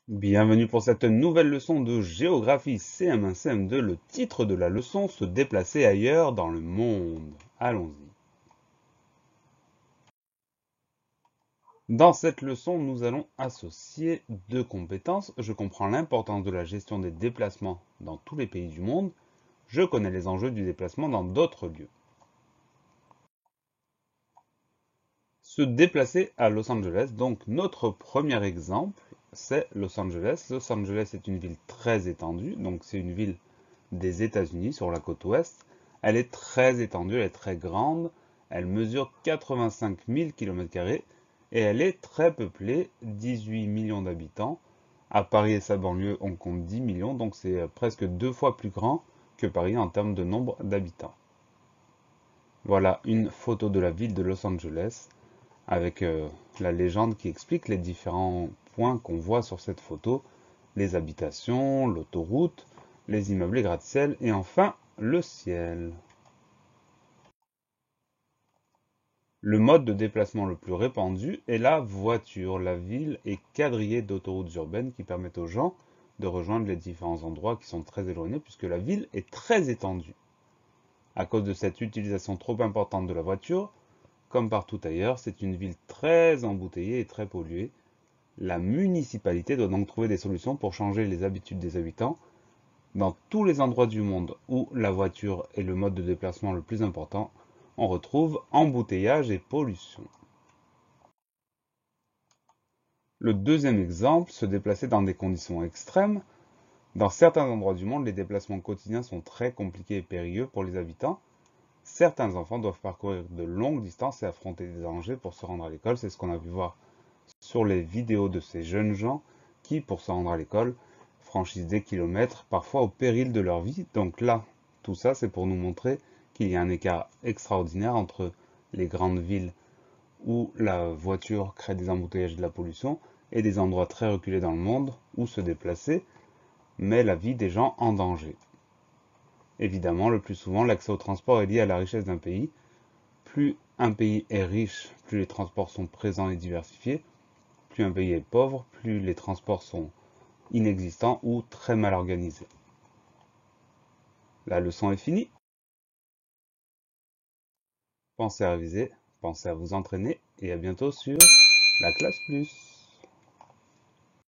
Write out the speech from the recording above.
Bienvenue pour cette nouvelle leçon de géographie CM1 CM2. Le titre de la leçon, se déplacer ailleurs dans le monde. Allons-y. Dans cette leçon, nous allons associer deux compétences. Je comprends l'importance de la gestion des déplacements dans tous les pays du monde. Je connais les enjeux du déplacement dans d'autres lieux. Se déplacer à Los Angeles. Donc notre premier exemple, c'est Los Angeles. Los Angeles est une ville très étendue. Donc c'est une ville des États-Unis sur la côte ouest. Elle est très étendue, elle est très grande. Elle mesure 85 000 km² et elle est très peuplée, 18 millions d'habitants. À Paris et sa banlieue, on compte 10 millions, donc c'est presque deux fois plus grand que Paris en termes de nombre d'habitants. Voilà une photo de la ville de Los Angeles avec la légende qui explique les différents points qu'on voit sur cette photo, les habitations, l'autoroute, les immeubles et gratte-ciel, et enfin le ciel. Le mode de déplacement le plus répandu est la voiture. La ville est quadrillée d'autoroutes urbaines qui permettent aux gens de rejoindre les différents endroits qui sont très éloignés puisque la ville est très étendue. À cause de cette utilisation trop importante de la voiture, comme partout ailleurs, c'est une ville très embouteillée et très polluée. La municipalité doit donc trouver des solutions pour changer les habitudes des habitants. Dans tous les endroits du monde où la voiture est le mode de déplacement le plus important, on retrouve embouteillage et pollution. Le deuxième exemple, se déplacer dans des conditions extrêmes. Dans certains endroits du monde, les déplacements quotidiens sont très compliqués et périlleux pour les habitants. Certains enfants doivent parcourir de longues distances et affronter des dangers pour se rendre à l'école. C'est ce qu'on a pu voir sur les vidéos de ces jeunes gens qui, pour se rendre à l'école, franchissent des kilomètres, parfois au péril de leur vie. Donc là, tout ça, c'est pour nous montrer qu'il y a un écart extraordinaire entre les grandes villes où la voiture crée des embouteillages et de la pollution et des endroits très reculés dans le monde où se déplacer met la vie des gens en danger. Évidemment, le plus souvent, l'accès au transport est lié à la richesse d'un pays. Plus un pays est riche, plus les transports sont présents et diversifiés. Plus un pays est pauvre, plus les transports sont inexistants ou très mal organisés. La leçon est finie. Pensez à réviser, pensez à vous entraîner et à bientôt sur la classe plus.